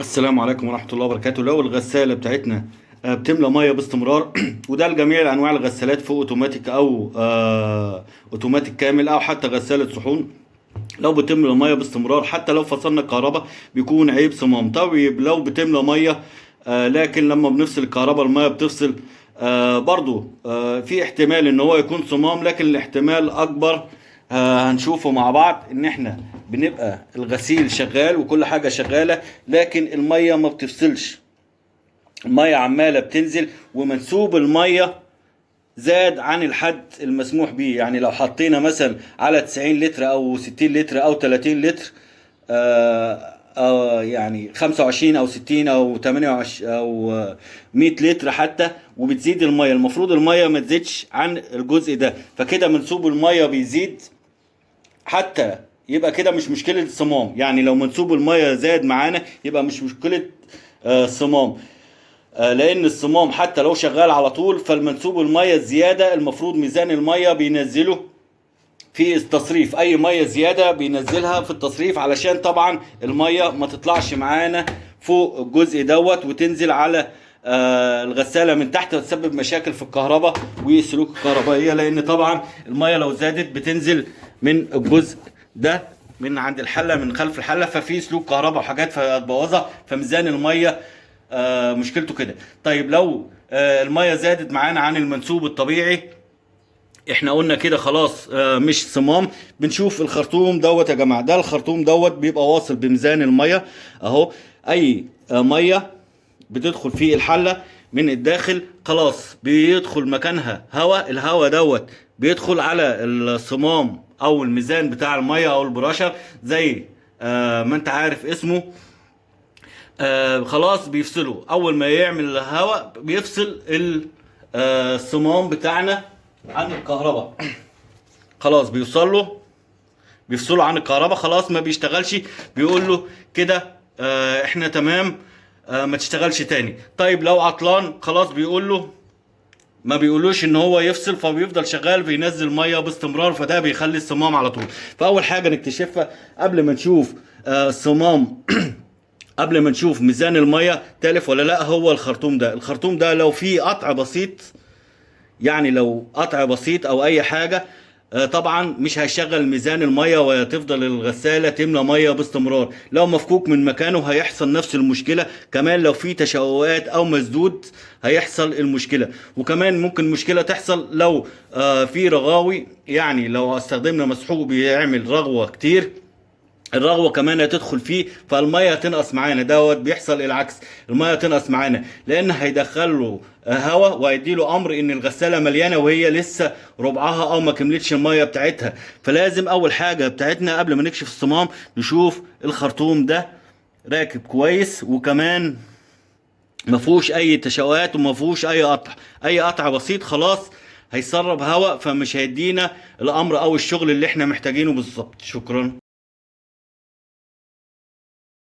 السلام عليكم ورحمة الله وبركاته. لو الغسالة بتاعتنا بتملى مية باستمرار وده لجميع انواع الغسالات، فوق اوتوماتيك او اوتوماتيك كامل او حتى غسالة صحون. لو بتملى مية باستمرار حتى لو فصلنا الكهرباء بيكون عيب صمام. طيب لو بتملى مية لكن لما بنفصل الكهرباء المية بتفصل، برضو في احتمال ان هو يكون صمام، لكن الاحتمال اكبر هنشوفه مع بعض ان احنا بنبقى الغسيل شغال وكل حاجة شغالة لكن المية ما بتفصلش. المية عمالة بتنزل ومنسوب المية زاد عن الحد المسموح به. يعني لو حطينا مثلا على 90 لتر او 60 لتر او 30 لتر، يعني 25 او 60 او 28 او 100 لتر حتى، وبتزيد المية. المفروض المية ما تزيدش عن الجزء ده، فكده منسوب المية بيزيد. حتى يبقى كده مش مشكلة صمام، يعني لو منسوب المية زاد معانا يبقى مش مشكلة صمام. لان الصمام حتى لو شغال على طول فالمنسوب المية الزيادة المفروض ميزان المية بينزله في التصريف. اي مية زيادة بينزلها في التصريف علشان طبعا المية ما تطلعش معانا فوق الجزء دوت وتنزل على الغسالة من تحت وتسبب مشاكل في الكهرباء والسلوك الكهربائية. لان طبعا المية لو زادت بتنزل من الجزء ده من عند الحلة من خلف الحلة، ففي سلوك كهرباء وحاجات فتبوظها، فميزان المية مشكلته كده. طيب لو المية زادت معانا عن المنسوب الطبيعي، احنا قلنا كده خلاص مش صمام. بنشوف الخرطوم دوت يا جماعة، ده الخرطوم دوت بيبقى واصل بميزان المية اهو. اي مية بتدخل في الحلة من الداخل خلاص بيدخل مكانها هواء، الهواء دوت بيدخل على الصمام او الميزان بتاع المية او البراشر زي ما انت عارف اسمه. خلاص بيفصلوا. اول ما يعمل الهواء بيفصل الصمام بتاعنا عن الكهرباء. خلاص بيفصلوا عن الكهرباء، خلاص ما بيشتغلش. بيقول له كده احنا تمام، ما تشتغلش تاني. طيب لو عطلان خلاص بيقول له، ما بيقولوش ان هو يفصل، فبيفضل شغال بينزل ميه باستمرار، فده بيخلي الصمام على طول. فاول حاجه نكتشفها قبل ما نشوف الصمام قبل ما نشوف ميزان المية تالف ولا لا، هو الخرطوم ده لو فيه قطع بسيط، يعني لو قطع بسيط او اي حاجة طبعا مش هيشغل ميزان المية وتفضل الغسالة تملى مية باستمرار. لو مفكوك من مكانه هيحصل نفس المشكلة. كمان لو في تشققات او مسدود هيحصل المشكلة. وكمان ممكن مشكلة تحصل لو في رغاوي، يعني لو استخدمنا مسحوق بيعمل رغوة كتير، الرغوه كمان هتدخل فيه فالميه تنقص معانا. دوت بيحصل العكس، الميه تنقص معانا لان هيدخل له هواء وهيدي له امر ان الغساله مليانه وهي لسه ربعها او ما كملتش الميه بتاعتها. فلازم اول حاجه بتاعتنا قبل ما نكشف الصمام نشوف الخرطوم ده راكب كويس، وكمان ما فيهوش اي تشوهات وما فيهوش اي قطع. اي قطع بسيط خلاص هيسرب هواء، فمش هيدينا الامر او الشغل اللي احنا محتاجينه بالظبط. شكرا.